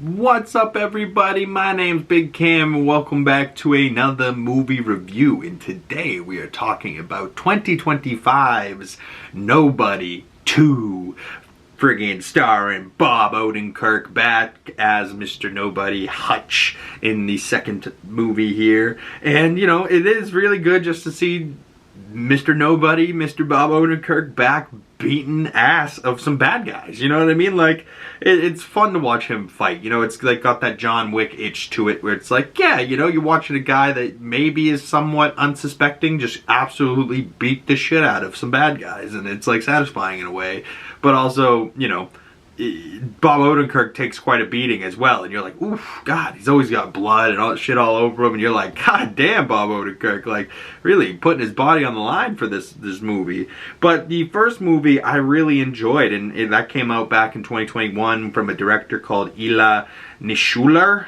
What's up, everybody? My name's Big Cam and welcome back to another movie review. And today we are talking about 2025's Nobody 2, friggin' starring Bob Odenkirk back as Mr. Nobody, Hutch, in the second movie here. And you know, it is really good just to see Mr. Nobody, Mr. Bob Odenkirk back beating ass of some bad guys. You know what I mean? Like, it's fun to watch him fight. You know, it's like got that John Wick itch to it where it's like, yeah, you know, you're watching a guy that maybe is somewhat unsuspecting just absolutely beat the shit out of some bad guys. And it's like satisfying in a way. But also, you know, Bob Odenkirk takes quite a beating as well, and you're like, oof, God, he's always got blood and all that shit all over him, and you're like, God damn, Bob Odenkirk, like, really putting his body on the line for this movie. But the first movie I really enjoyed, and that came out back in 2021 from a director called Nia Schuler,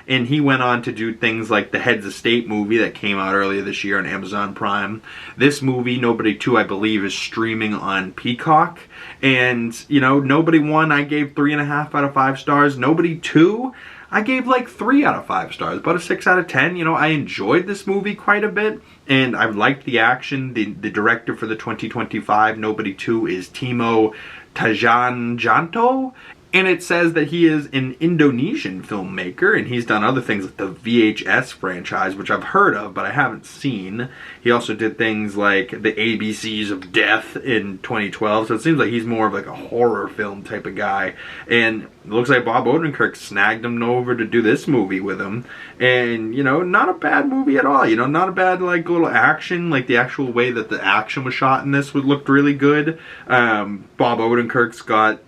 and he went on to do things like the Heads of State movie that came out earlier this year on Amazon Prime. This movie, Nobody 2, I believe, is streaming on Peacock. And, you know, Nobody 1, I gave 3.5 out of 5 stars. Nobody 2, I gave like 3 out of 5 stars, about a 6 out of 10. You know, I enjoyed this movie quite a bit, and I liked the action. The director for the 2025 Nobody 2 is TIMO TJAHJANTO. And it says that he is an Indonesian filmmaker, and he's done other things like the VHS franchise, which I've heard of, but I haven't seen. He also did things like the ABCs of Death in 2012, so it seems like he's more of like a horror film type of guy. And it looks like Bob Odenkirk snagged him over to do this movie with him. And, you know, not a bad movie at all. You know, not a bad, like, little action. Like, the actual way that the action was shot in this looked really good. Bob Odenkirk's got,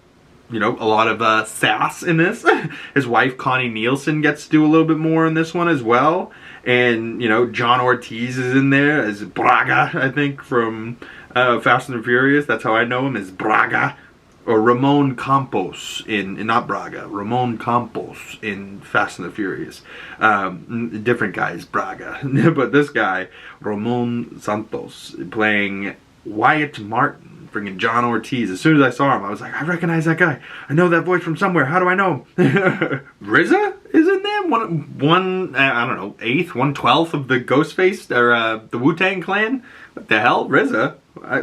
you know, a lot of sass in this. His wife, Connie NIELSON, gets to do a little bit more in this one as well. And, you know, John Ortiz is in there as Braga, I think, from Fast and the Furious. That's how I know him, as Braga. Or Ramon Campos not Braga, Ramon Campos in Fast and the Furious. Different guys, Braga. But this guy, Ramon Santos, playing Wyatt Martin. Freaking John Ortiz. As soon as I saw him, I was like, I recognize that guy. I know that voice from somewhere. How do I know him? RZA is in there. One I don't know, 1/12 of the Ghostface or the Wu-Tang Clan. What the hell, RZA?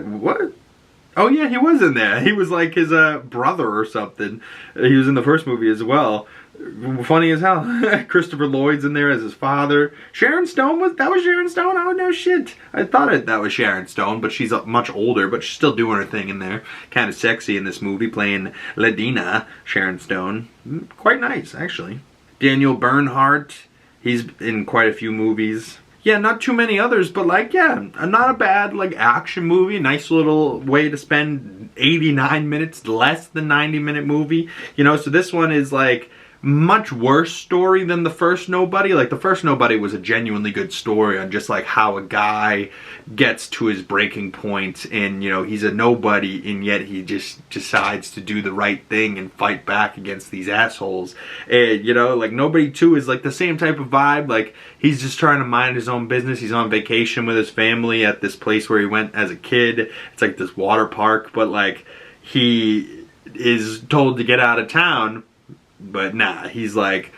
What? Oh yeah, he was in there. He was like his brother or something. He was in the first movie as well. Funny as hell. Christopher Lloyd's in there as his father. Sharon Stone was Sharon Stone? Oh no shit. I thought that was Sharon Stone, but she's much older, but she's still doing her thing in there. Kind of sexy in this movie, playing Ladina Sharon Stone. Quite nice, actually. Daniel Bernhardt, he's in quite a few movies. Yeah, not too many others, but like, yeah, not a bad like action movie. Nice little way to spend 89 minutes, less than 90-minute movie. You know, so this one is like much worse story than the first Nobody. Like, the first Nobody was a genuinely good story on just like how a guy gets to his breaking point, and you know, he's a nobody, and yet he just decides to do the right thing and fight back against these assholes. And you know, like Nobody 2 is like the same type of vibe. Like, he's just trying to mind his own business. He's on vacation with his family at this place where he went as a kid. It's like this water park, but like, he is told to get out of town. But nah, he's like,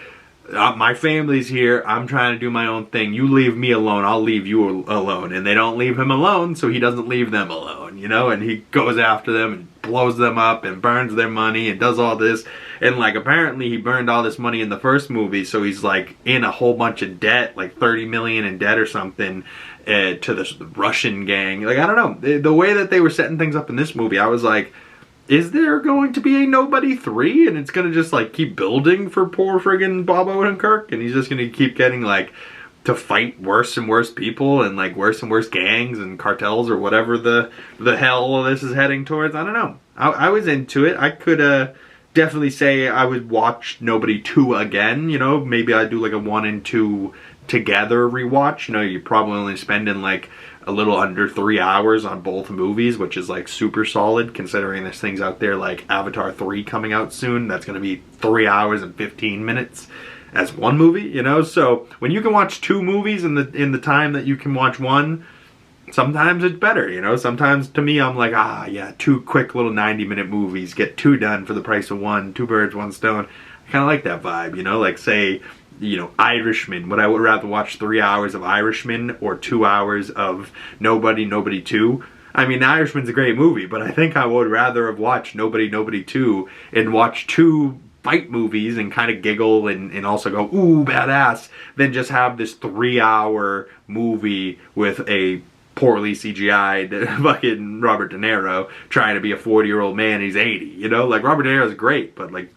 my family's here, I'm trying to do my own thing, you leave me alone, I'll leave you alone. And they don't leave him alone, so he doesn't leave them alone, you know? And he goes after them and blows them up and burns their money and does all this. And like, apparently he burned all this money in the first movie, so he's like in a whole bunch of debt, like 30 million in debt or something, to the Russian gang. Like, I don't know, the way that they were setting things up in this movie, I was like, is there going to be a Nobody 3? And it's going to just like keep building for poor friggin' Bob Odenkirk? And he's just going to keep getting like to fight worse and worse people and like worse and worse gangs and cartels or whatever the hell this is heading towards? I don't know. I was into it. I could definitely say I would watch Nobody 2 again. You know, maybe I'd do like a 1 and 2 together rewatch. You know, you're probably only spending like a little under 3 hours on both movies, which is like super solid considering there's things out there like Avatar 3 coming out soon. That's going to be 3 hours and 15 minutes as one movie, you know? So when you can watch 2 movies in the time that you can watch one, sometimes it's better, you know? Sometimes, to me, I'm like, yeah, 2 quick little 90-minute movies, get 2 done for the price of 1, 2 birds, 1 stone. I kind of like that vibe, you know, like say, you know, Irishman. Would I rather watch 3 hours of Irishman or 2 hours of Nobody, Nobody 2? I mean, Irishman's a great movie, but I think I would rather have watched Nobody, Nobody 2 and watch 2 fight movies and kind of giggle and also go, ooh, badass, than just have this 3-hour movie with a poorly CGI'd fucking Robert De Niro trying to be a 40-year-old man. He's 80, you know? Like, Robert De Niro's great, but like,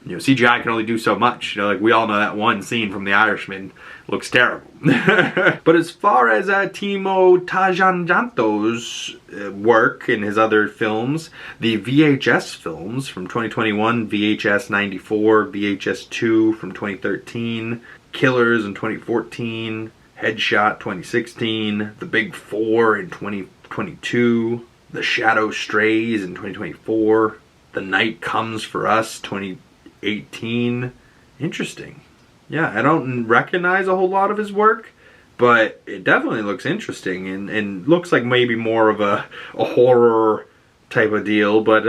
you know, CGI can only do so much. You know, like, we all know that one scene from The Irishman looks terrible. But as far as TIMO TJAHJANTO's work in his other films, the VHS films from 2021, VHS 94, VHS 2 from 2013, Killers in 2014, Headshot 2016, The Big Four in 2022, The Shadow Strays in 2024, The Night Comes for Us 2018. Interesting. Yeah, I don't recognize a whole lot of his work, but it definitely looks interesting and looks like maybe more of a horror type of deal, but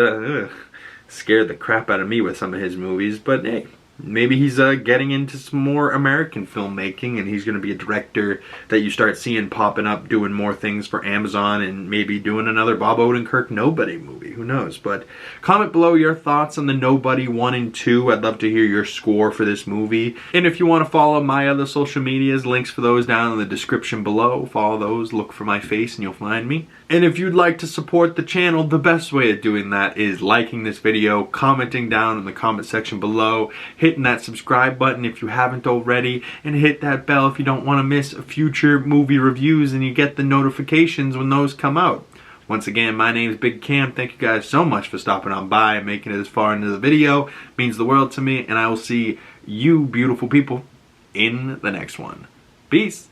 scared the crap out of me with some of his movies. But hey, maybe he's getting into some more American filmmaking, and he's going to be a director that you start seeing popping up doing more things for Amazon, and maybe doing another Bob Odenkirk Nobody movie. Who knows? But comment below your thoughts on the Nobody 1 and 2. I'd love to hear your score for this movie. And if you want to follow my other social medias, links for those down in the description below. Follow those, look for my face, and you'll find me. And if you'd like to support the channel, the best way of doing that is liking this video, commenting down in the comment section below, hitting that subscribe button if you haven't already, and hit that bell if you don't want to miss future movie reviews and you get the notifications when those come out. Once again, my name is Big Cam. Thank you guys so much for stopping on by and making it this far into the video. It means the world to me, and I will see you beautiful people in the next one. Peace.